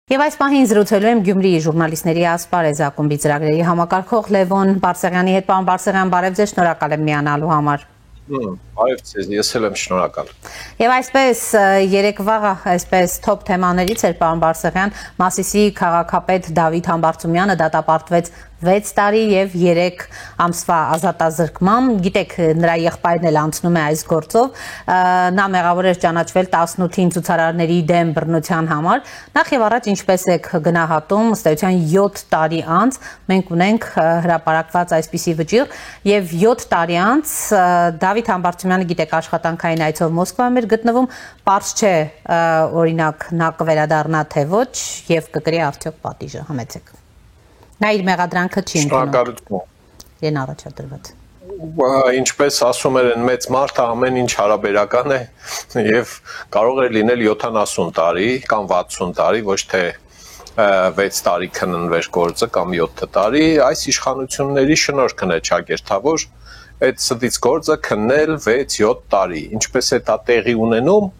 Եվ այս պահին զրուցելու եմ Գյումրիի ժուրնալիստների ասպարեզ ակումբի ծրագրերի համակարգող Լևոն Բարսեղյանի հետ։ Պարոն Բարսեղյան, բարև ձեզ, շնորհակալ եմ միանալու համար։ Բարև ձեզ, ես էլ եմ շնորհակալ։ Եվ այսպես երեկվա այսպես թոփ թեմաներից էր պարոն Բարսեղյան, Մասիսի քաղաքապետ Դավիթ Համբարձումյանը դատապարտվեց 6 տարի եւ 3 ամսվա ազատազրկման։ Գիտեք, նրա եղբայրն էլ անցնում է այս գործով։ Նա մեղավոր էր ճանաչվել 18-ին ցուցարարների դեմ բռնության համար։ Նախ եւ առաջ ինչպես եք գնահատում, ըստ էության 7 տարի անց մենք ունենք հրապարակված այսպիսի վճիռ եւ 7 տարի անց Դավիթ Համբարձումյանը, գիտեք, աշխատանքային այցով Մոսկվայում էր գտնվում, պարզ չէ օրինակ նա կվերադառնա թե ոչ եւ կկրի արդյոք պատիժը, համեցեք։ Նա իր մեղադրանքը չի ընդունում։ Իրեն առաջադրված։ Ինչպես ասում են մեծ մարդը, ամեն ինչ հարաբերական է եւ կարող է լինել 70 տարի կամ 60 տարի, ոչ թե 6 տարի քննվեր գործը կամ 7 տարի, այս իշխանությունների շնորհքն է ճակերտավոր այդ ստից գործը քննել 6-7 տարի։ Ինչպես է դա տեղի ունենում,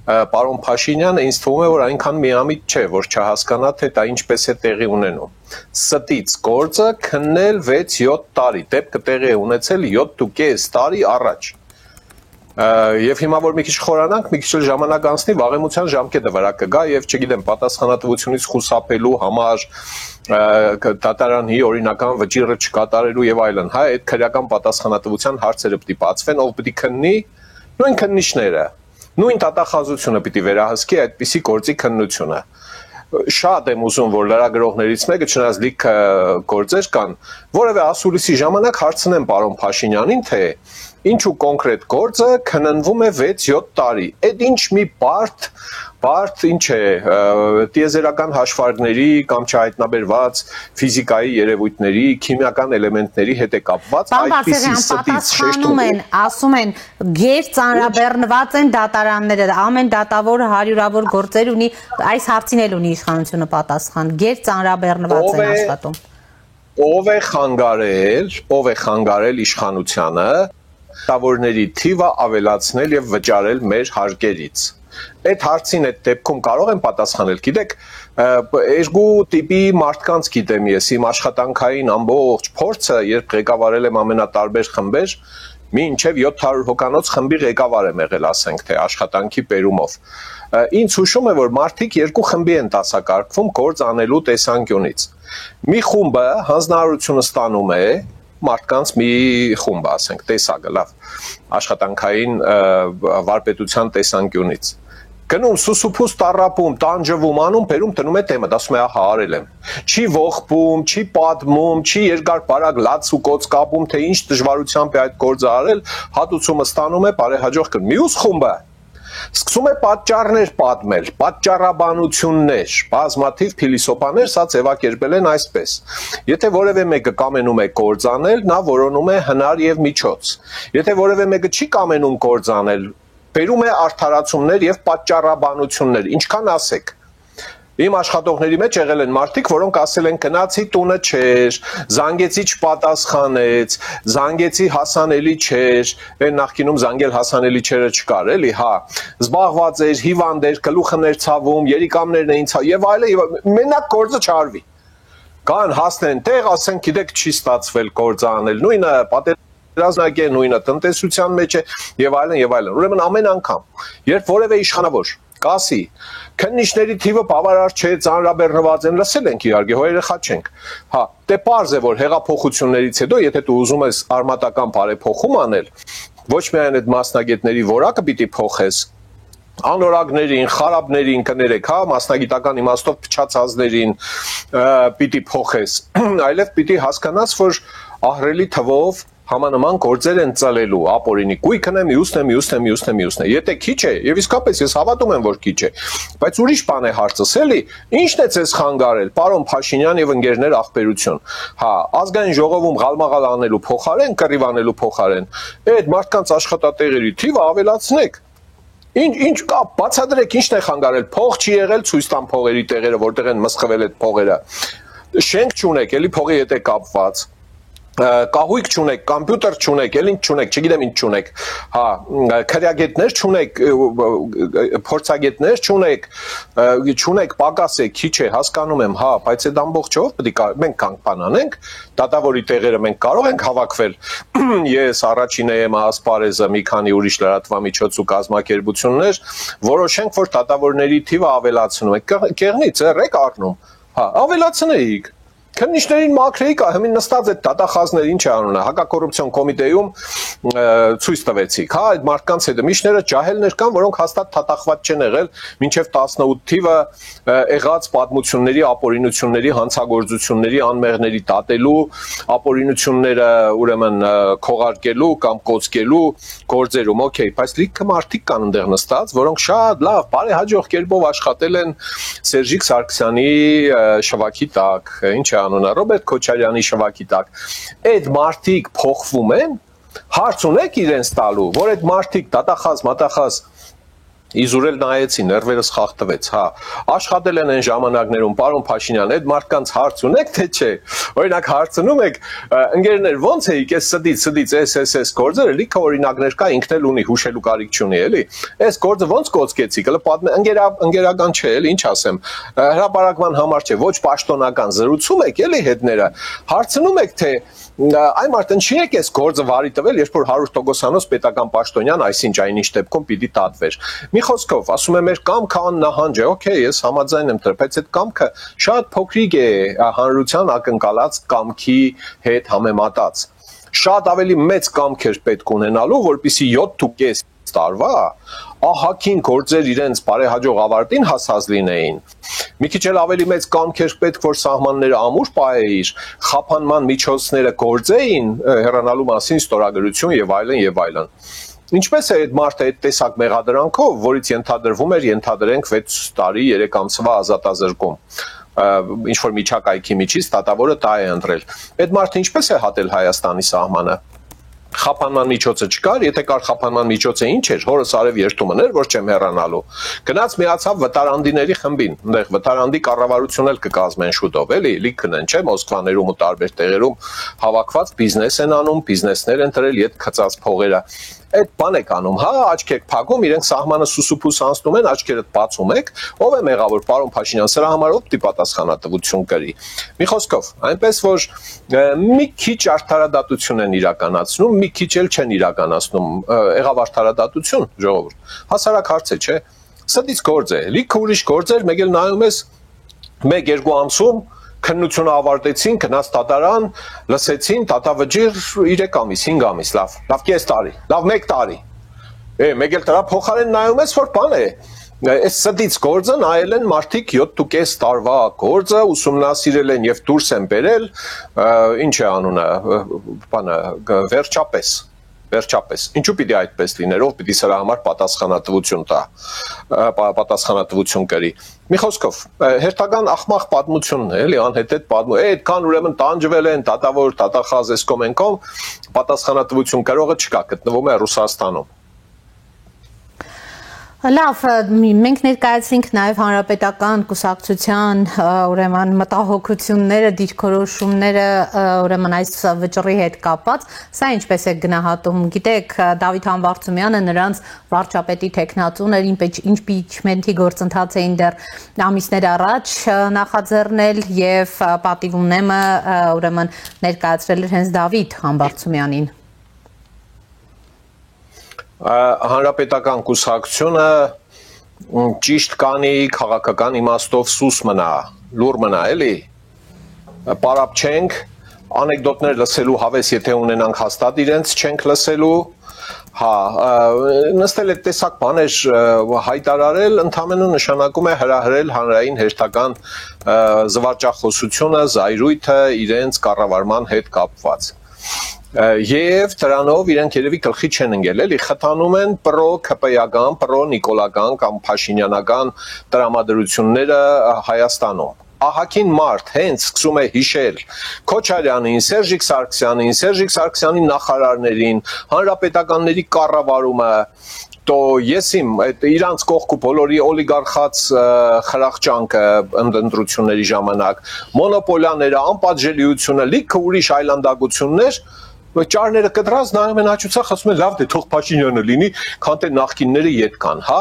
պարոն Փաշինյանը ինձ թվում է, որ այնքան միամիտ չէ, որ չհասկանա, թե դա ինչպես է տեղի ունենում։ Ստից գործը քննել 6-7 տարի, դեպքը տեղի է ունեցել 7.5 տարի առաջ։ Եվ հիմա որ մի քիչ խորանանք, մի քիչ ժամանակ անցնի, վաղեմության ժամկետը վրա կգա եւ չգիտեմ, պատասխանատվությունից խուսափելու համար դատարանի օրինական վճիռը չկատարելու եւ այլն, հա, այդ քրեական պատասխանատվության հարցերը պիտի բացվեն, ով պիտի քննի, նույն քննիչները, նույն դատախազությունը պիտի վերահսկի այդպիսի գործի քննությունը։ Շատ եմ ուզում, որ լրագրողներից մեկը, չնայած լիքը գործեր կան, որևէ ասուլիսի ժամանակ հարցնեմ պարոն Փաշինյանին, թե ինչու կոնկրետ գործը քննվում է 6-7 տարի։ Այդ ինչ մի բարդ ինչ է, տիեզերական հաշվարկների կամ չհայտնաբերված ֆիզիկայի երևույթների, քիմիական էլեմենտների հետ է կապված, այդպիսի ստից շեշտում են, ասում են, գեր ծանրաբեռնված են դատարանները, ամեն դատավոր հարյուրավոր գործեր ունի, այս հարցին էլ ունի իշխանությունը պատասխան, գեր ծանրաբեռնված են աշխատում։ Ով է խանգարել իշխանությանը դատավորների թիվը ավելացնել եւ վճարել մեր հարկերից։ Այդ հարցին այդ դեպքում կարող եմ պատասխանել, գիտեք, երկու տիպի մարդկանց գիտեմ ես, իմ աշխատանքային ամբողջ փորձը, երբ ղեկավարել եմ ամենատարբեր խմբեր, մինչև 700 հոգանոց խմբի ղեկավար եմ եղել, ասենք թե աշխատանքի պերումով։ Ինձ հուշում է, որ մարդիկ երկու խմբի են դասակարգվում գործ անելու տեսանկյունից։ Մի խումբը հանձնարարությունը ստանում է մարդկանց մի խումբ, ասենք, տեսակը, լավ, աշխատանքային վարպետության տեսանկյունից։ Գնում սուսուփուս տառապում, տանջվում, անում, բերում, տնում է թեմը, ասում է, ահա արել եմ։ Չի ողբում, չի պատմում, չի երկար բարակ լաց ու կոց կապում, թե ինչ դժվարությամբ է այդ գործը արել, հատուցումը ստանում է, բարեհաջող կրում։ Մյուս խումբը սկսում է պատճառներ պատմել, պատճառաբանություններ, բազմաթիվ փիլիսոփաներ սա ձևակերպել են այսպես։ Եթե որևէ մեկը կամենում է գործ անել, նա որոնում է հնար եւ միջոց։ Եթե որևէ մեկը չի կամենում գործ անել, բերում է արդարացումներ եւ պատճառաբանություններ, ինչքան ասեք։ Իմ աշխատողների մեջ եղել են մարդիկ, որոնք ասել են գնացի տունը չէր, զանգեցի չպատասխանեց, զանգեցի հասանելի չէր, այն նախկինում զանգել հասանելի չերը չկար, էլի, հա, զբաղված էր, հիվանդ էր, գլուխը էր ցավում, երիկամներն էին ցավում եւ այլն, մենակ գործը չարվի։ Կան հասնեն տեղ, ասեն, գիտեք, չի ստացվել գործ անել, նույնը պատերազմնակ է, նույնը տնտեսության մեջ է եւ այլն եւ այլն։ Ուրեմն ամեն անգամ, երբ որևէ իշխանավոր կասի, քննիչների թիվը բավարար չէ, ծանրաբեռնված են, լսել ենք իհարկե, հո երեխա չենք։ Հա, դե պարզ է, որ հեղափոխություններից հետո, եթե դու ուզում ես արմատական բարեփոխում անել, ոչ միայն այդ մասնագետների որակը պիտի փոխես, անորակներին, խարաբներին կներեք, հա, մասնագիտական իմաստով փչացածներին պիտի փոխես, այլև պիտի հասկանաս, որ ահռելի թվով համանման գործեր են ծալելու, ապօրինի գույքն է, մյուսն է։ Եթե քիչ է, եւ իսկապես ես հավատում եմ, որ քիչ է, բայց ուրիշ բան է հարցս, էլի, ի՞նչն է ցես խանգարել, պարոն Փաշինյան եւ ընկերներ ախբերություն։ Հա, ազգային ժողովում գալմաղալ անելու փոխարեն, կռիվ անելու փոխարեն, այդ մարդկանց աշխատատեղերի թիվը ավելացնեք։ Ինչ կա, բացատրեք, ի՞նչն է խանգարել, փող չի եղել, ցույց տան փողերի տեղերը, որտեղ են մսխվել այդ փողերը։ Շենք չունեք, էլի փողի հետ է կապված։ կահույք չունեք, կոմպյուտեր չունեք, ել ինչ չունեք, չգիտեմ ինչ չունեք, հա, քրեագետներ չունեք, փորձագետներ չունեք, չունեք, պակաս է, քիչ է, հասկանում եմ, հա, բայց այդ ամբողջով պետք է մենք կանք բան անենք, դատավորի տեղերը մենք կարող ենք հավաքվել, ես առաջինը եմ Ասպարեզը, մի քանի ուրիշ լրատվամիջոց ու կազմակերպություններ, որոշենք, որ դատավորների թիվը ավելացնում ենք, կեղնից եք առնում, հա, ավելացնեիք Քննիչներին մաքրեիք, հիմին նստած այդ դատախազներ ինչ է անում, հակակոռուպցիոն կոմիտեում ցույց տվեցիք, հա, այդ մարդկանց հետ միշները ջահելներ կան, որոնք հաստատ դատախված չեն եղել մինչև 18 թիվը եղած պատմությունների, ապօրինությունների, հանցագործությունների, անմեղների դատելու, ապօրինությունները ուրեմն քողարկելու կամ կոծկելու գործերում, օքեյ, բայց լիքը մարդիկ կան այնտեղ նստած, որոնք շատ լավ, բարեհաջող կերպով աշխատել են Սերժիկ Սարգսյանի շվաքի տակ, ինչ է անունը Ռոբերտ Քոչարյանի շվաքի տակ այդ մարդիկ փոխվում են հարց ունեք իրենց տալու որ այդ մարդիկ դատախազ մատախազ իզուրել նայեցի ներվերս խախտվեց հա աշխատել են այն ժամանակներում պարոն Փաշինյան այդ մարդկանց հարց ունեք թե չէ օրինակ հարցնում եք ընկերներ ոնց էիք այս սդից SSS գործերը լիքը օրինակներ կա ինքն էլ ունի հուշելու կարիք չունի էլի այս գործը ոնց կոծկեցիք հələ պատմեմ ընկերական չէ էլի ինչ ասեմ հրապարակման համար չէ ոչ պաշտոնական զրուցում եք էլի հետները հարցնում եք թե այ մարդն չի եք այս գործը վարի տվել երբ որ 100%-անոց պետական պաշտոնյան այսինչ այնինչ դեպքում պիտի տատվեր մի խոսքով ասում եմ մեր կամքը աննահանջ է օքեյ ես համաձայն եմ դրա բայց այդ կամքը շատ փոքրիկ է հանրության ակնկալած կամքի հետ համեմատած շատ ավելի մեծ կամքեր պետք ունենալու որպեսզի 7.5 տարվա ահագին գործեր իրենց բարեհաջող ավարտին հասած լինեին մի քիչ էլ ավելի մեծ կամքեր պետք որ սահմանները ամուր պահեիր խափանման միջոցները գործեին հեռանալու մասին ստորագրություն եւ այլն Ինչպես է այդ մարդը այդ տեսակ մեղադրանքով, որից ենթադրվում էր ենթադրենք 6 տարի 3 ամսվա ազատազրկում, ինչ որ միջակայքի միջից դատավորը դա է ընտրել։ Այդ մարդը ինչպես է հատել Հայաստանի սահմանը։ Խափանման միջոցը չկար, եթե կար խափանման միջոցը ինչ էր, հորս արև երթումն էր, որ չեմ հեռանալու։ Գնաց միացավ վտարանդիների խմբին, այնտեղ վտարանդի կառավարություն էլ կկազմեն շուտով, էլի, լիքն են, չէ՞, Մոսկվաներում ու տարբեր տեղերում հավաքված բիզնես են անում, բիզնեսներ են դրել իդ քծած փողերը։ Այդ բան եք անում, հա, աչքեք փակում, իրենք սահմանը սուսուփուս անցնում են, աչքերդ բացում եք, ով է մեղավոր, պարոն Փաշինյան, սրա համար ով պիտի պատասխանատվություն կրի։ Մի խոսքով, այնպես որ մի քիչ արդարադատություն են իրականացնում, մի քիչ էլ չեն իրականացնում, եղավ արդարադատություն, ժողովուրդ։ Հասարակ հարց է, չէ։ Սդից գործ է, լիքը ուրիշ գործեր, մեկ էլ նայում ես 1-2 ամսում քննությունը ավարտեցին, գնաց դատարան, լսեցին, դատավճիռ 3 ամիս, 5 ամիս, լավ կես տարի, լավ 1 տարի։ Մեկ էլ դրա փոխարեն նայում ես, որ բան է, այս սդից գործը նայել են մարդիկ 7.5 տարվա գործը, ուսումնասիրել են եւ դուրս են բերել, ինչ է անունը, բանը, վերջապես։ Ինչու պիտի այդպես լիներ, ով պիտի սրա համար պատասխանատվություն տա, պատասխանատվություն կրի։ Մի խոսքով, հերթական ախմախ պատմությունն է, էլի, անհետեթ պատմություն, այդքան ուրեմն տանջվել են, դատավոր, դատախազ էսկոմենկով, պատասխանատվություն կրողը չկա, գտնվում է Ռուսաստանում։ Լավ, մենք ներկայացինք նաև հանրապետական կուսակցության ուրեմն մտահոգությունները, դիրքորոշումները ուրեմն այս վճռի հետ կապված, սա ինչպես է գնահատում, գիտեք, Դավիթ Համբարձումյանը նրանց վարչապետի թեկնածուն էր, իմպիչմենթի գործընթաց էին դեռ ամիսներ առաջ նախաձեռնել եւ պատիվ ունեմը ուրեմն ներկայացրել էր հենց Դավիթ Համբարձումյանին։ Հանրապետական կուսակցությունը ճիշտ կանի քաղաքական իմաստով սուս մնա, լուր մնա, էլի, պարապ չենք, անեկդոտներ լսելու հավես եթե ունենանք հաստատ իրենց չենք լսելու, հա, նստել այդ տեսակ բաներ հայտարարել ընդամենը նշանակում է հրահրել հանրային հերթական զվարճախոսությունը, զայրույթը իրենց կառավարման հետ կապված։ Եվ դրանով իրենք երևի գլխի չեն ընկել, էլի խթանում են պրո-քպեական, պրո-նիկոլական կամ փաշինյանական տրամադրությունները Հայաստանում։ Ահագին մարդ հենց սկսում է հիշել Քոչարյանին, Սերժիկ Սարգսյանին, Սերժիկ Սարգսյանի նախարարներին, հանրապետականների կառավարումը, то եսիմ այդ իրանց կողքու բոլորի օլիգարխաց խրախճանքը ընտրությունների ժամանակ մոնոպոլիաները անպատժելիությունը լիքը ուրիշ այլանդակություններ ճարները կտրած նայում են աչուցախ ասում են լավ դե թող Փաշինյանը լինի քան թե նախկինները ետ կան հա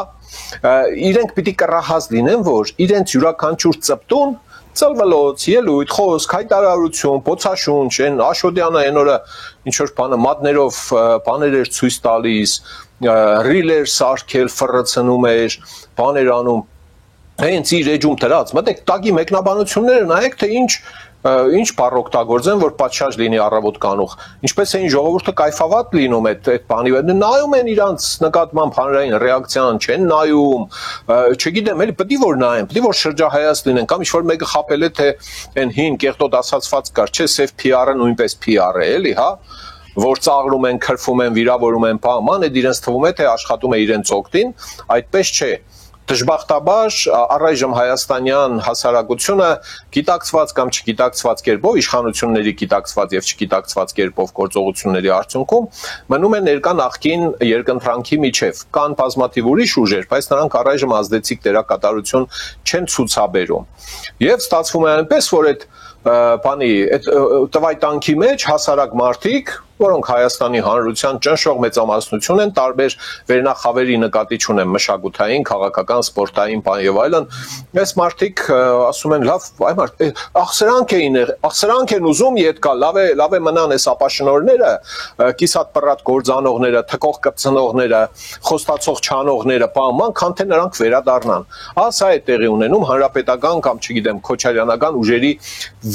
իրենք պիտի կռահած լինեն որ իրենց յուրաքանչյուր ծպտուն Ծլվելոց, ելույթ, խոսք, հայտարարություն, փոցաշունչ, այն Աշոտյանը այն օրը ինչ որ բանը մատներով բաներ էր ցույց տալիս, ռիլեր սարքել, ֆռցնում էր, բաներ անում, հենց իր էջում դրած, մտեք տագի մեկնաբանությունները նայեք թե ինչ բառ օգտագործեն, որ պատշաճ լինի առավոտ կանուխ։ Ինչպես էին ժողովուրդը կայֆավատ լինում այդ բանի վրա, նայում են իրանց նկատմամբ հանրային ռեակցիան, չեն նայում, չգիտեմ, էլի պետք է որ նայեն, պետք է որ շրջահայաց լինեն, կամ ինչ-որ մեկը խաբել է թե այն հին կեղտոտ ասացված կար, չէ, սև PR-ը նույնպես PR է, էլի, հա, որ ծաղրում են, քրֆում են, վիրավորում են, բաման, այդ իրենց թվում է թե աշխատում է իրենց օգտին, այդպես չէ։ Դժբախտաբար առայժմ հայաստանյան հասարակությունը գիտակցված կամ չգիտակցված կերպով իշխանությունների գիտակցված եւ չգիտակցված կերպով գործողությունների արդյունքում մնում է ներկա նախկին երկընտրանքի միջև կան բազմաթիվ ուրիշ ուժեր, բայց նրանք առայժմ ազդեցիկ դերակատարություն չեն ցուցաբերում եւ ստացվում է այնպես որ այդ բանի այդ տվայտանքի մեջ հասարակ մարդիկ որոնք Հայաստանի Հանրության ճնշող մեծամասնություն են տարբեր վերնախավերի նկատի ունեն մշակութային, քաղաքական, սպորտային բան եւ այլն, այս մարդիկ ասում են լավ, այ մարդ աղսրանք են ուզում ետ կա, լավ է մնան այս ապաշնորները, կիսատ պռատ գործանողները, թկող կպցնողները, խոստացող չանողները, բանման, քան թե նրանք վերադառնան։ Սա է տեղի ունենում հանրապետական կամ չգիտեմ քոչարյանական ուժերի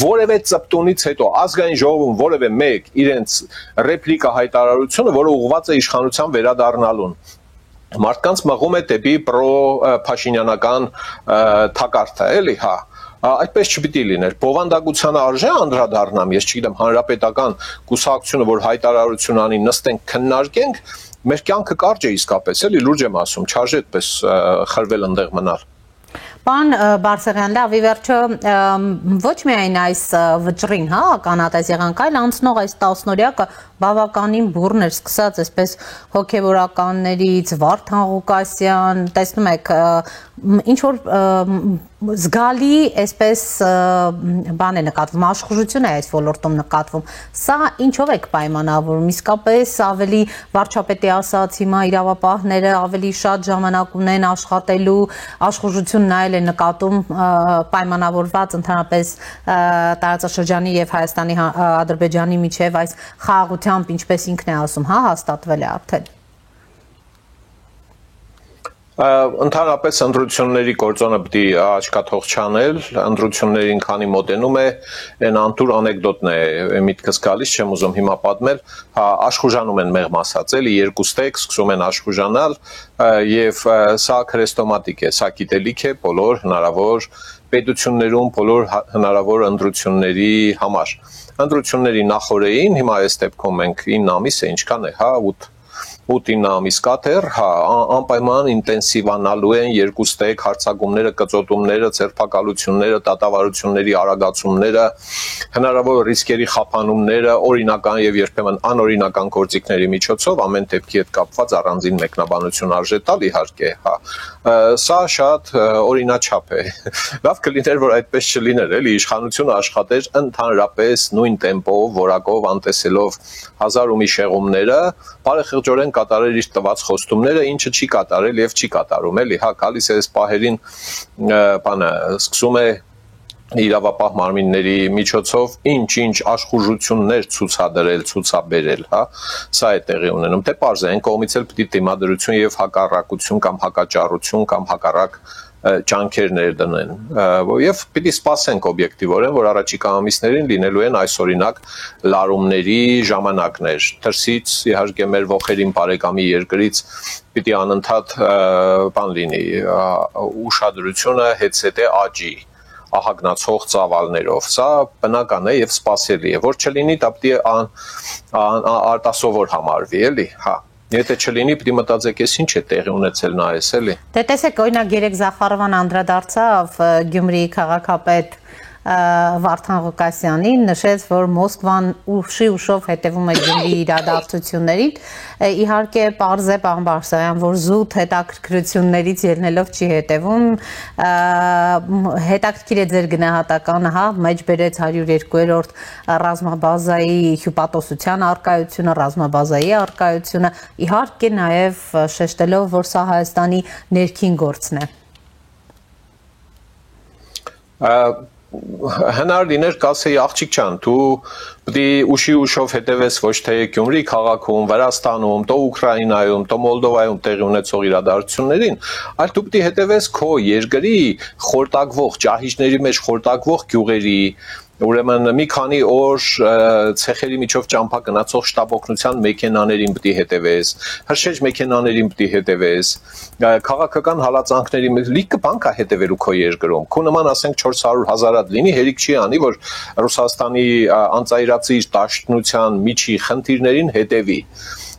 որևէ ծպտունից հետո ազգային ժողովում որևէ մեկ իրենց ռեպլիկա հայտարարությունը, որը ուղղված է իշխանության վերադառնալուն։ Մարդկանց մղում է դեպի պրո-փաշինյանական թակարդը, էլի, հա։ Այդպես չպիտի լիներ։ Բովանդակությանը արժե անդրադառնամ, ես չգիտեմ, հանրապետական կուսակցությունը, որ հայտարարություն անի, նստենք, քննարկենք, մեր կյանքը կարճ է իսկապես, էլի, լուրջ եմ ասում, չարժե այդպես խրվել ընդեղ մնալ։ Պարոն Բարսեղյան, լավ, ի վերջո ոչ միայն այս վճռին, հա, ականատես եղանք, այլ անցնող այս 10-օրյակը բավականին բուռն էր, սկսած այսպես հոգևորականներից, Վարդան Ղուկասյան, տեսնում եք, ինչ որ զգալի այսպես բան է նկատվում, աշխուժություն է այս ոլորտում նկատվում։ Սա ինչով եք պայմանավորում, իսկապես ավելի վարչապետի ասած հիմա իրավապահները ավելի շատ ժամանակ ունեն աշխատելու, աշխուժություն նայել է նկատում պայմանավորված ընդհանրապես տարածաշրջանի եւ Հայաստանի Ադրբեջանի միջև այս խաղաղությամբ, ինչպես ինքն է ասում, հա, հաստատվել է արդեն։ Ընդհանրապես ընտրությունների գործոնը պիտի աչքաթող չանել, ընտրություններին քանի մոտենում է, այն անտուր անեկդոտն է միտքս գալիս, չեմ ուզում հիմա պատմել, աշխուժանում են մեղմ ասած, էլի երկու ստեկ սկսում են աշխուժանալ եւ սա քրեստոմատիկ է, սա գիտելիք է բոլոր հնարավոր պետություններում, բոլոր հնարավոր ընտրությունների համար։ Ընտրությունների նախօրեին, հիմա այս դեպքում մենք 9 ամիս է, ինչքան է, հա, 8-9 ամիս կատեր, հա, անպայման ինտենսիվանալու են երկու ստեկ հարցակումները, կծոտումները, ձերբակալությունները, դատավարությունների արագացումները, հնարավոր ռիսկերի խափանումները, օրինական եւ երբեմն անօրինական գործիքների միջոցով ամեն դեպքի հետ կապված առանձին մեկնաբանություն արժե տալ իհարկե, հա։ Սա շատ օրինաչափ է։ Լավ կլիներ, որ այդպես չլիներ, էլի իշխանությունը աշխատեր ընդհանրապես նույն տեմպով, որակով, անտեսելով հազար ու մի շեղումները, բարեխիղճորեն կատարել իր տված խոստումները, ինչը չի կատարել եւ չի կատարում, էլի, հա, գալիս է այս պահերին բանը, սկսում է իրավապահ մարմինների միջոցով ինչ-ինչ աշխուժություններ ցուցադրել, ցուցաբերել, հա, սա է տեղի ունենում, թե պարզ է, այն կողմից էլ պիտի դիմադրություն եւ հակառակություն կամ հակաճառություն կամ հակառակ ջանքեր ներդնեն եւ պիտի սպասենք օբյեկտիվորեն, որ առաջիկա ամիսներին լինելու են այսօրինակ լարումների ժամանակներ, դրսից իհարկե մեր ողերին բարեկամի երկրից պիտի անընդհատ բան լինի, ուշադրությունը հետսետե աճի ահագնացող ծավալներով, սա բնական է եւ սպասելի է, որ չլինի դա պիտի արտասովոր համարվի, էլի, հա։ Եթե չլինի, պիտի մտածեք, ես ինչ է տեղի ունեցել նայես, էլի։ Դե տեսեք, օրինակ երեք Զախարովան անդրադարձավ Գյումրիի քաղաքապետ Վարդան Ղուկասյանին, նշեց, որ Մոսկվան ուշով հետևում է Գյումրիի իրադարձություններին։ Իհարկե պարզ է պարոն Բարսեղյան, որ զուտ հետաքրքրություններից ելնելով չի հետևում։ Հետաքրքիր է ձեր գնահատականը, հա, մեջ բերեց 102-րդ ռազմաբազայի հյուպատոսության արկայությունը, ռազմաբազայի արկայությունը, իհարկե նաև շեշտելով, որ սա Հայաստանի ներքին գործն է։ Հնար լիներ կասեի աղջիկ ջան, դու պետք է ուշով հետևես ոչ թե Գյումրի քաղաքում, Վրաստանում, տո Ուկրաինայում, տո Մոլդովայում տեղի ունեցող իրադարձություններին, այլ դու պետք է հետևես քո երկրի խորտակվող ճահիճների մեջ խորտակվող գյուղերի, ուրեմն մի քանի օր ցեխերի միջով ճամփա գնացող շտաբ օգնության մեքենաներին պետք է հետևես, հրշեջ մեքենաներին պետք է հետևես, քաղաքական հալածանքների լիքը բան կա հետևելու քո երկրում։ Քո նման ասենք 400,000 հատ լինի, հերիք չի անի, որ Ռուսաստանի անծայրացի դաշնության միջի խնդիրներին հետևի։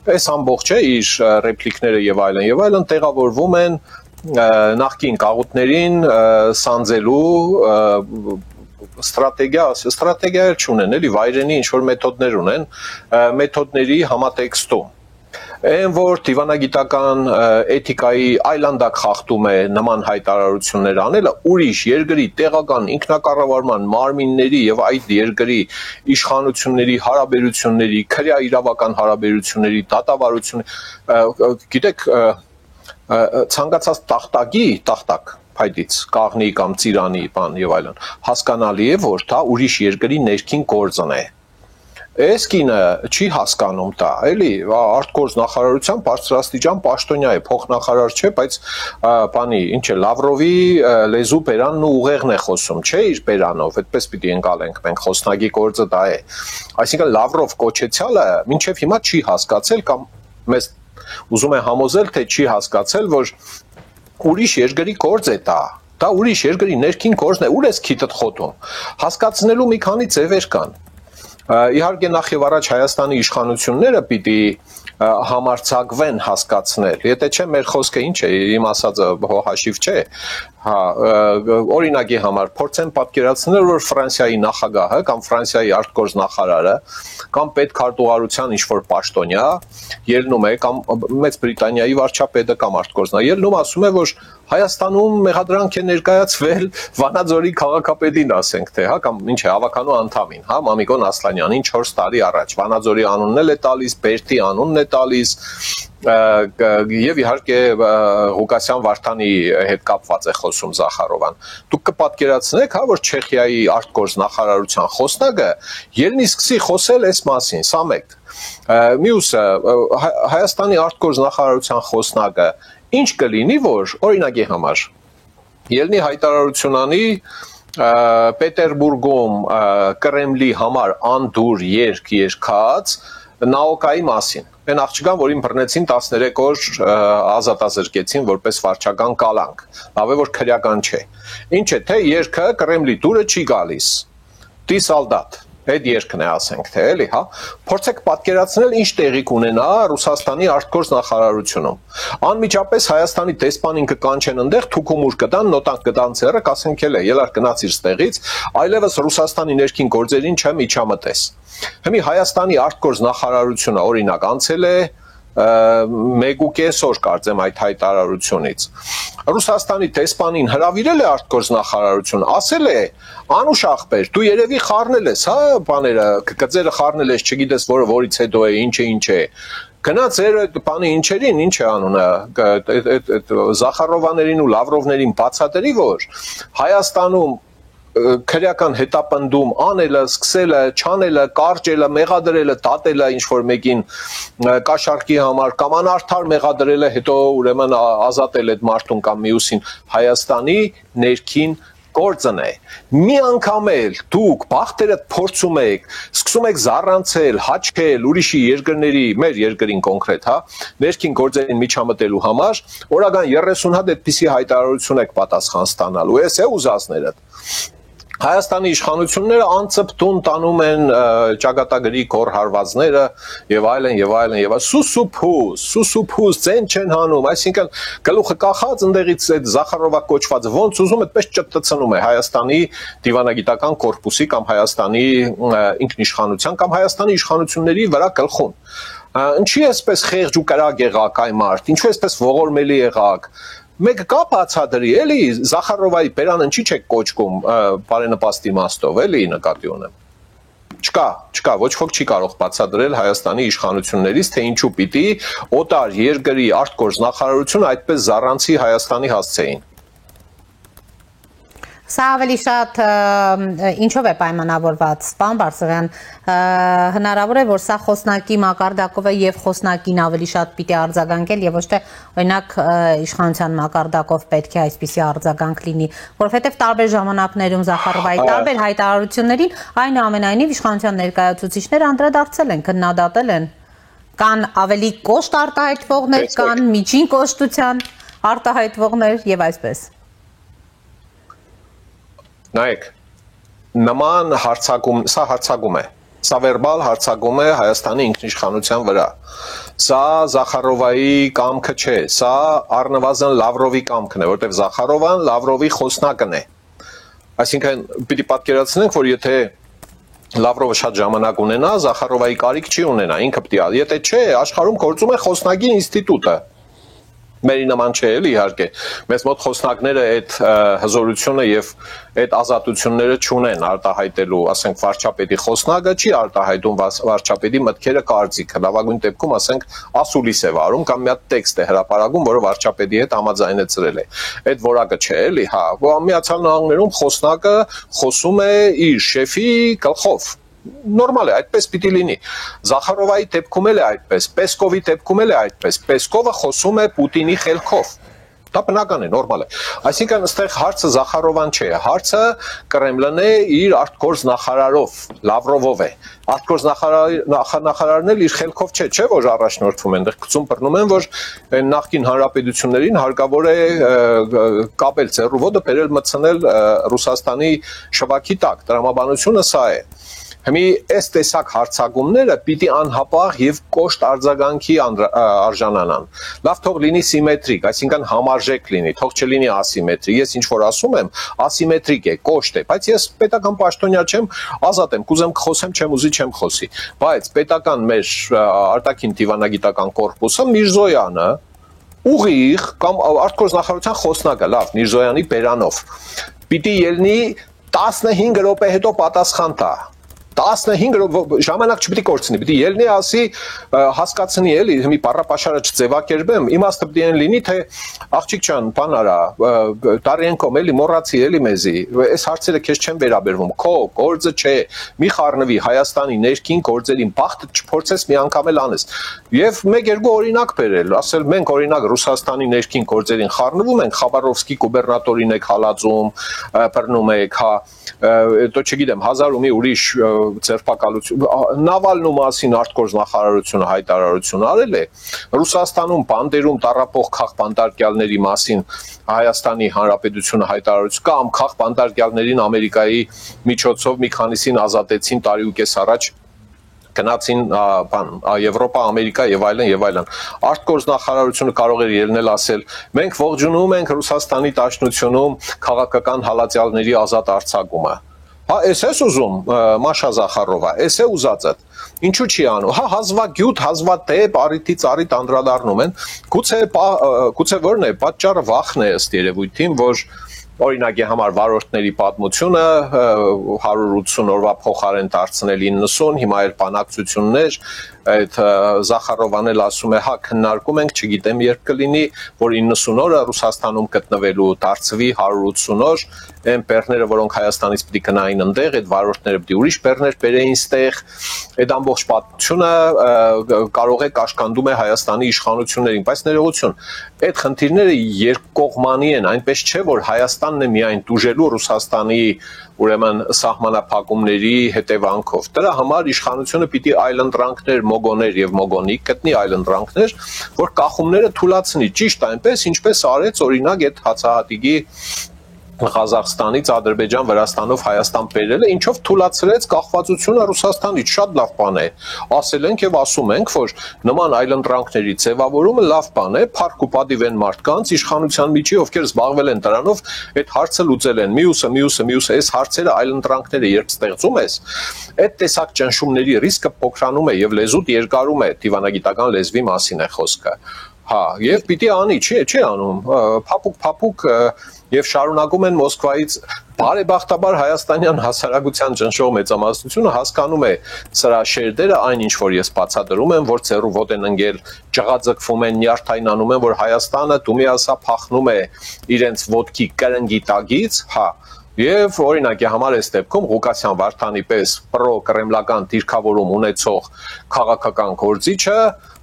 Այս ամբողջ է իր ռեպլիկները եւ այլն տեղավորվում են նախկին կաղուտներին սանձելու ստրատեգիա չունեն, էլի վայրենի ինչ-որ մեթոդներ ունեն, մեթոդների համատեքստում։ Այն որ դիվանագիտական էթիկայի այլանդակ խախտում է նման հայտարարություններ անելը, ուրիշ երկրի տեղական ինքնակառավարման մարմինների եւ այդ երկրի իշխանությունների հարաբերությունների, քրեա իրավական հարաբերությունների դատավարություն, գիտեք, ցանկացած տախտակ փայտից կաղնի կամ ծիրանի բան եւ այլն հասկանալի է որ դա ուրիշ երկրի ներքին գործն է այս կինը չի հասկանում դա էլի արտգործ նախարարության բարձրաստիճան պաշտոնյա է փոխնախարար չէ բայց բանի ինչ է Լավրովի լեզու բերանն ու ուղեղն է խոսում չէ իր բերանով այդպես պիտի ընկալենք մենք խոսնագի գործը դա է այսինքն Լավրով կոչեցյալը մինչեւ հիմա չի հասկացել կամ մեզ ուզում է համոզել թե չի հասկացել որ ուրիշ երկրի գործ է դա ուրիշ երկրի ներքին գործն է, ուր ես քիթդ խոտում, հասկացնելու մի քանի ձևեր կան, իհարկե նախ եւ առաջ Հայաստանի իշխանությունները պիտի համարձակվեն հասկացնել, եթե չէ մեր խոսքը ինչ է, իմ ասածը հաշիվ չէ, օրինակի համար փորձեն պատկերացնել, որ Ֆրանսիայի նախագահը կամ Ֆրանսիայի արտգործ նախարարը կամ պետքարտուղարության ինչ-որ պաշտոնյա ելնում է կամ Մեծ Բրիտանիայի վարչապետը կամ արտգործնա ելնում ասում է, որ Հայաստանում մեղադրանք է ներկայացվել Վանաձորի քաղաքապետին ասենք թե, հա, կամ ինչ է, ավականու անդամին, հա, Մամիկոն Ասլանյանին 4 տարի առաջ Վանաձորի անունն էլ է տալիս, Բերդի անունն է տալիս եւ իհարկե Ղուկասյան Վարդանի հետ կապված է խոսում Զախարովան։ Դուք կպատկերացնեք, հա, որ Չեխիայի արտգործ նախարարության խոսնակը ելնի սկսի խոսել այս մասին, սա մեկ։ Մյուսը Հայաստանի արտգործ նախարարության խոսնակը ինչ կլինի, որ օրինակի համար ելնի հայտարարություն անի Պետերբուրգում Կրեմլի համար անդուր երգ երկած Նաոկայի մասին։ Այն աղջկան, որին բռնեցին 13 օր ազատազրկեցին որպես վարչական կալանք։ Լավ է որ քրեական չէ։ Ինչ է, թե երգը Կրեմլի դուրը չի գալիս։ Դի սալդատ։ Այդ երգն է ասենք թե էլի, հա։ Փորձեք պատկերացնել ինչ տեղի կունենա Ռուսաստանի արտգործ նախարարությունում։ Անմիջապես Հայաստանի դեսպանին կկանչեն այնտեղ թուքումուր կտան, նոտանք կտան ցերը, կասեն քելե, ելար գնացիր ստեղից, այլևս Ռուսաստանի ներքին գործերին չմիջամտես։ Հիմա Հայաստանի արտգործ նախարարությունը օրինակ անցել է 1.5 օր կարծեմ այդ հայտարարությունից։ Ռուսաստանի դեսպանին հրավիրել է արտգործ նախարարություն, ասել է անուշ ախպեր, դու երևի խառնել ես, հա, բաները, գծերը խառնել ես, չգիտես որից հետո է, ինչ է։ Գնաց այդ բանի ինչերին, ինչ է անունը, այդ Զախարովաներին ու Լավրովներին բացատրի, որ Հայաստանում քրեական հետապնդում անելը, սկսելը, չանելը, կարճելը, մեղադրելը, դատելը ինչ-որ մեկին կաշառքի համար կամ անարդար մեղադրելը, հետո ուրեմն ազատել այդ մարդուն կամ մյուսին Հայաստանի ներքին գործն է։ Մի անգամ էլ դուք բախտերդ փորձում եք, սկսում եք զառանցել, հաճքել ուրիշի երկրների, մեր երկրին կոնկրետ, հա, ներքին գործերին միջամտելու համար, օրական 30 հատ այդպիսի հայտարարություն եք պատասխան ստանալու, էս է ուզածներդ։ Հայաստանի իշխանությունները անցպտուն տանում են ճակատագրի կոր հարվածները եւ այլն սուսուփուս ցեն չեն հանում, այսինքն գլուխը կախած ընդեղից այդ Զախարովա կոչված ոնց ուզում այդպես ճտցնում է Հայաստանի դիվանագիտական կորպուսի կամ Հայաստանի ինքնիշխանության կամ Հայաստանի իշխանությունների վրա գլխուն։ Ինչի էսպես խեղճ ու կրակ եղաք այ մարդ, ինչու էսպես ողորմելի եղաք։ Մեկ կա բացադրի, էլի Զախարովայի բերանը ինչի՞ չեք կոչկում բարենպաստ իմաստով, էլի նկատի ունեմ։ Չկա, ոչ ոք չի կարող բացադրել Հայաստանի իշխանություններից, թե ինչու պիտի օտար երկրի արտգործնախարարությունը այդպես զառանցի Հայաստանի հասցեին։ Սա ավելի շատ ինչով է պայմանավորված, պարոն Բարսեղյան, հնարավոր է, որ սա խոսնակի մակարդակով է եւ խոսնակին ավելի շատ պիտի արձագանքել եւ ոչ թե օրինակ իշխանության մակարդակով պետք է այսպիսի արձագանք լինի, որովհետեւ տարբեր ժամանակներում Զախարովայի տարբեր հայտարարություններին այնուամենայնիվ իշխանության ներկայացուցիչները անդրադարձել են, քննադատել են, կան ավելի կոշտ արտահայտվողներ, կան միջին կոշտության արտահայտվողներ եւ այսպես։ Նայեք, նման հարցակում, սա հարցակում է, սա վերբալ հարցակում է Հայաստանի ինքնիշխանության վրա, սա Զախարովայի կամքը չէ, սա առնվազն Լավրովի կամքն է, որտեղ Զախարովան Լավրովի խոսնակն է, այսինքն պիտի պատկերացնենք, որ եթե Լավրովը շատ ժամանակ ունենա, Զախարովայի կարիք չի ունենա, ինքը պիտի, եթե չէ, աշխարհում գործում է խոսնակի ինստիտուտը, Մերի նման չէ էլի իհարկե, մեզ մոտ խոսնակները այդ հզորությունը եւ այդ ազատությունները չունեն արտահայտելու, ասենք վարչապետի խոսնակը չի արտահայտում վարչապետի մտքերը կարծիքը, լավագույն դեպքում ասենք ասուլիս է վարում կամ մի հատ տեքստ է հրապարակում, որը վարչապետի հետ համաձայնեցրել է։ Այդ որակը չէ էլի, հա, Միացյալ Նահանգներում խոսնակը խոսում է իր շեֆի գլխով։ Նորմալ է, այդպես պիտի լինի։ Զախարովայի դեպքում էլ է այդպես, Պեսկովի դեպքում էլ է այդպես, Պեսկովը խոսում է Պուտինի խելքով։ Դա բնական է, նորմալ է։ Այսինքն այստեղ հարցը Զախարովան չէ, հարցը Կրեմլն է իր արտգործնախարարով, Լավրովով է։ Արտգործնախարարն էլ իր խելքով չէ, որ առաջնորդվում են, դեռ գծում բռնում են, որ նախկին հանրապետություններին հարկավոր է կապել ձեռուոտը, բերել մտցնել Ռուսաստանի շվաքի տակ։ Տրամաբանությունը սա է։ Հիմի այս տեսակ հարցակումները պիտի անհապաղ եւ կոշտ արձագանքի արժանանան։ Լավ թող լինի սիմետրիկ, այսինքն համարժեք լինի, թող չլինի ասիմետրիկ։ Ես ինչ որ ասում եմ, ասիմետրիկ է, կոշտ է, բայց ես պետական պաշտոնյա չեմ, ազատ եմ, կուզեմ խոսեմ, չեմ ուզի չեմ խոսի։ Բայց պետական մեր արտաքին դիվանագիտական կորպուսը Միրզոյանը ուղիղ կամ արտգործնախարարության խոսնակը, լավ, Միրզոյանի բերանով, պիտի ելնի 15 րոպե հետո պատասխան տա։ 15 ժամանակ չպիտի կորցնի, պիտի ելնի ասի հասկացնի էլի, հիմի պառապաշարը չձևակերպեմ, իմաստը պիտի են լինի, թե աղջիկ ջան, բան արա, Տարենկոմ էլի մոռացի էլի մեզի, այս հարցերը քեզ չեն վերաբերվում, քո գործը չէ, մի խառնվի Հայաստանի ներքին գործերին, բախտը չփորձես մի անգամ էլ անես։ Եվ մեկ-երկու օրինակ բերել, ասել մենք օրինակ Ռուսաստանի ներքին գործերին խառնվում ենք, Խաբարովսկի գուբերնատորին եք հալածում, բռնում եք, հա, հետո չգիտեմ, 1000 ու մի ուրիշ ձերբակալություն Նավալնու մասին արտգործնախարարությունը հայտարարություն արել է Ռուսաստանում բանդերում տառապող քաղբանտարկյալների մասին Հայաստանի Հանրապետությունը հայտարարություն կամ քաղբանտարկյալներին Ամերիկայի միջոցով մի քանիսին ազատեցին տարի ու կես առաջ գնացին բան Եվրոպա, Ամերիկա եւ այլն արտգործնախարարությունը կարող էր ելնել ասել մենք ողջունում ենք Ռուսաստանի Դաշնությունում քաղաքական հալածյալների ազատ արձակումը Հա, էս ես ուզում, Մաշա Զախարովա, էս է ուզածը, ինչու չի անում, հա, հազվագյուտ, հազվատեպ, արիթից արիթ անդրադառնում են, գուցե որն է, պատճառը վախն է ըստ երևույթին, որ օրինակի համար վարորդների պատմությունը 180 օրվա փոխարեն դարձնել 90, հիմա էլ բանակցություններ, այդ Զախարովան էլ ասում է, հա, քննարկում ենք, չգիտեմ երբ կլինի, որ 90 օրը Ռուսաստանում գտնվելու դարձվի 180 օր, այն բեռները, որոնք Հայաստանից պիտի գնային ընդեղ, այդ վարորդները պիտի ուրիշ բեռներ բերեին ստեղ, այդ ամբողջ պատմությունը կարող է կաշկանդում է Հայաստանի իշխանություններին, բայց ներողություն, այդ խնդիրները երկկողմանի են, այնպես չէ, որ Հայաստանն է միայն դուժելու Ռուսաստանի ուրեմն սահմանափակումների հետևանքով։ Դրա համար իշխանությունը պիտի այլընտրանքներ, մոգոներ եւ մոգոնիկ գտնի այլընտրանքներ, որ կախումները թույլատնի, ճիշտ այնպես, ինչպես արեց օրինակ այդ հացահատիկի Ղազախստանից, Ադրբեջան, Վրաստանով Հայաստան բերելը, ինչով թույլատրեց կախվածությունը Ռուսաստանից, շատ լավ բան է։ Ասել ենք եւ ասում ենք, որ նման այլընտրանքների ձևավորումը լավ բան է, փառք ու պատիվ են մարդկանց իշխանության միջի, ովքեր զբաղվել են դրանով, այդ հարցը լուծել են։ Մյուսը, այս հարցերը այլընտրանքները երբ ստեղծում ես, այդ տեսակ ճնշումների ռիսկը փոքրանում է եւ լեզուդ երկարում է, դիվանագիտական լեզվի մասին է խոսքը։ Հա, եւ պիտի անի, չի անում, փափուկ եւ շարունակում են Մոսկվայից բարեբախտաբար հայաստանյան հասարակության ճնշող մեծամասնությունը հասկանում է սրա շերտերը, այն ինչ որ ես բացատրում եմ, որ ծերու ոտ են ընկել, ճղաձգվում են, նյարդայնանում են, որ Հայաստանը դու մի ասա փախնում է իրենց ոտքի կրնգի տակից, հա, եւ օրինակի համար այս դեպքում Ղուկասյան Վարդանի պես պրո-կրեմլական դիրքավորում ունեցող քաղաքական գործիչը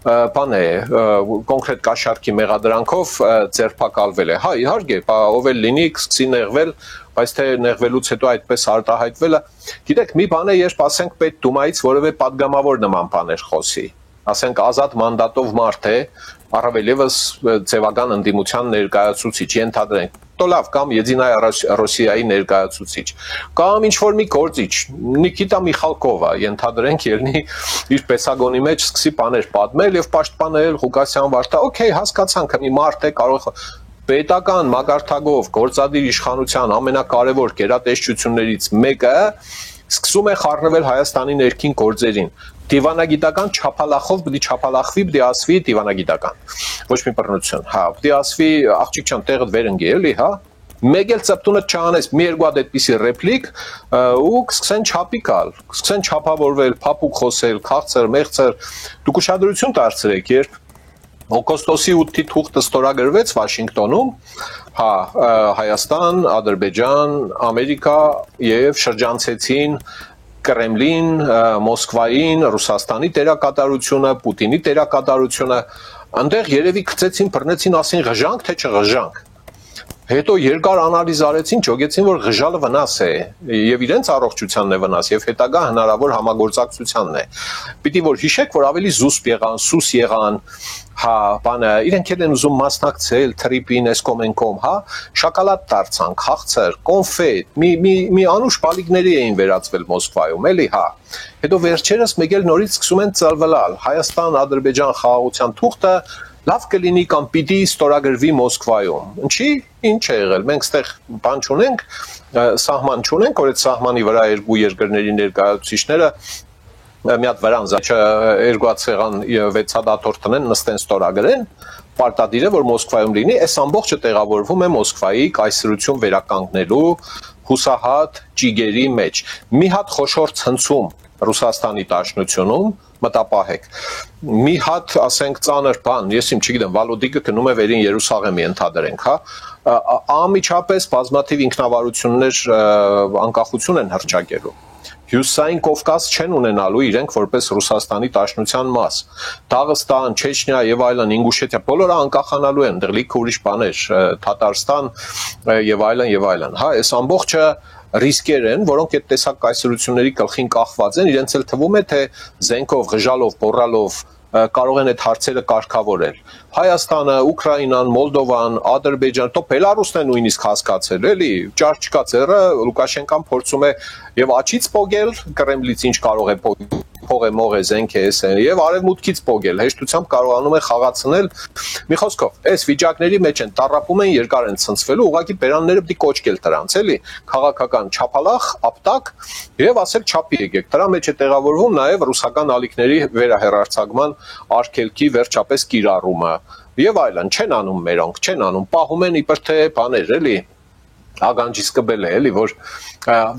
բան է կոնկրետ կաշառքի մեղադրանքով ձերբակալվել է։ Հա, իհարկե, ով էլ լինի, սկսի նեղվել, բայց թե նեղվելուց հետո այդպես արտահայտվելը, գիտեք, մի բան է, երբ ասենք Պետդումայից որևէ падգամավոր նման բաներ խոսի, ասենք ազատ մանդատով մարդ է, առավել եւս ձևական ընդդիմության ներկայացուցիչ, ենթադրենք, то լավ, կամ Եդինայա Ռոսիայի ներկայացուցիչ, կամ ինչ-որ մի գործիչ, Նիկիտա Միխալկովա, ենթադրենք ելնի իր պեսագոնի մեջ սկսի բաներ պատմել եւ պաշտպանել Ղուկասյան Վարդա, օքեյ, հասկացանք, մի մարդ է կարող պետական մակարդակով գործադիր իշխանության ամենակարևոր գերատեսչություններից մեկը սկսում է խառնվել Հայաստանի ներքին գործերին։ Դիվանագիտական չափալախով պիտի չափալախվի, պիտի ասվի դիվանագիտական։ Ոչ մի բռնություն, հա, պիտի ասվի աղջիկ ջան, տեղդ վեր ընկե, էլի, հա։ Մեկ էլ ծպտունը չանես, մի երկու հատ այդպիսի ռեպլիկ ու սկսեն չափի գալ, սկսեն չափավորվել, փափուկ խոսել, քաղցր, մեղցր։ Դուք ուշադրություն դարձրեք, երբ օգոստոսի 8-ի թուղթը ստորագրվեց Վաշինգտոնում, հա, Հայաստան, Ադրբեջան, Ամերիկա եւ շրջանցեցին Կրեմլին, Մոսկվային, Ռուսաստանի տերակատարությունը, Պուտինի տերակատարությունը, այնտեղ երևի գցեցին, բռնեցին, ասին ղժանք թե չղժանք։ Հետո երկար անալիզ արեցին, ճոգեցին, որ ղժալը վնաս է եւ իրենց առողջությանն է վնաս եւ հետագա հնարավոր համագործակցությանն է։ Պիտի որ հիշեք, որ ավելի զուսպ եղան, սուս եղան, հա, բանը, իրենք են ուզում մասնակցել թրիպին, էսկոմենկոմ, հա, շոկոլադ դարձան, քաղցր, կոնֆետ, մի անուշ բալիկների էին վերածվել Մոսկվայում, էլի, հա։ Հետո վերջերս մեկ էլ նորից սկսում են ծլվլալ Հայաստան-Ադրբեջան խաղաղության թուղթը լավ կլինի կամ պիտի ստորագրվի Մոսկվայում։ Ինչի՞, ինչ է եղել։ Մենք ստեղ բան չունենք, սահման չունենք, որ այդ սահմանի վրա երկու երկրների ներկայացուցիչները մի հատ վրան երկուացեղան 6 հատորդն են նստեն ստորագրեն, պարտադիր է որ Մոսկվայում լինի, այս ամբողջը տեղավորվում է Մոսկվայի կայսրություն վերականգնելու հուսահատ ճիգերի մեջ։ Մի հատ խոշոր ցնցում Ռուսաստանի Դաշնությունում մտապահեք։ Մի հատ, ասենք, ծանր բան, ես չգիտեմ, Վալոդիկը գնում է վերին Երուսաղեմ ենթադրենք, հա, անմիջապես բազմաթիվ ինքնավարություններ անկախություն են հռչակելու։ Հյուսային Կովկաս չեն ունենալու իրենք որպես Ռուսաստանի Դաշնության մաս։ Դաղստան, Չեչնիա եւ այլն, Ինգուշետիա, բոլորը անկախանալու են, դեռ լիքը ուրիշ բաներ, Թաթարստան եւ այլն եւ այլն։ Հա, այս ամբողջը ռիսկեր են, որոնք այդ տեսակ կայսրությունների գլխին կախված են, իրենց էլ թվում է, թե զենքով, ղժալով, բոռալով կարող են այդ հարցերը կարգավորել։ Հայաստանը, Ուկրաինան, Մոլդովան, Ադրբեջան, то Բելարուսն է նույնիսկ հասկացել, էլի, ճար չկա ծերը, Լուկաշենկան փորձում է եւ աչից փոգել, Կրեմլից ինչ կարող է փողե մողե զենք է էսեն եւ արևմուտքից փոգել, հեշտությամբ կարողանում է խաղացնել։ Մի խոսքով, այս վիճակների մեջ են տառապում են, երկար են ցնցվելու, ուղղակի բերանները պիտի կոչկել դրանց, էլի, քաղաքական չափալախ, ապտակ եւ ասել չափի եկեք։ Դրա մեջ է տեղավորվում նաեւ ռուսական ալիքների վերահեռարձակման արգելքի վերջապես կիրառումը եւ այլն, չեն անում մերոնք, չեն անում, պահում են իբր թե բաներ, էլի, ագանջիսկբել է, էլի, որ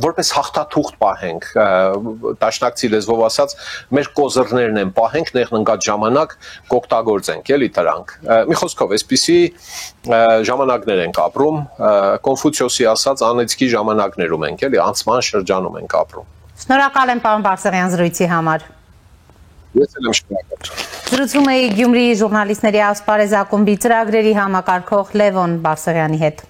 որպես հաղթաթուղթ պահենք, դաշնակցի լեզվով ասած, մեր կոզրներն են պահենք, նեղն ընկած ժամանակ կօգտագործենք, էլի դրանք։ Մի խոսքով, այսպիսի ժամանակներ ենք ապրում, Կոնֆուցիոսի ասած անեծքի ժամանակներում ենք, էլի, անցման շրջանում ենք ապրում։ Շնորհակալ եմ պարոն Բարսեղյան զրույցի համար։ Ես էլ եմ շնորհակալ։ Զրուցում էի Գյումրիի ժուրնալիստների ասպարեզ ակումբի ծրագրերի համակարգող Լևոն Բարսեղյանի հետ։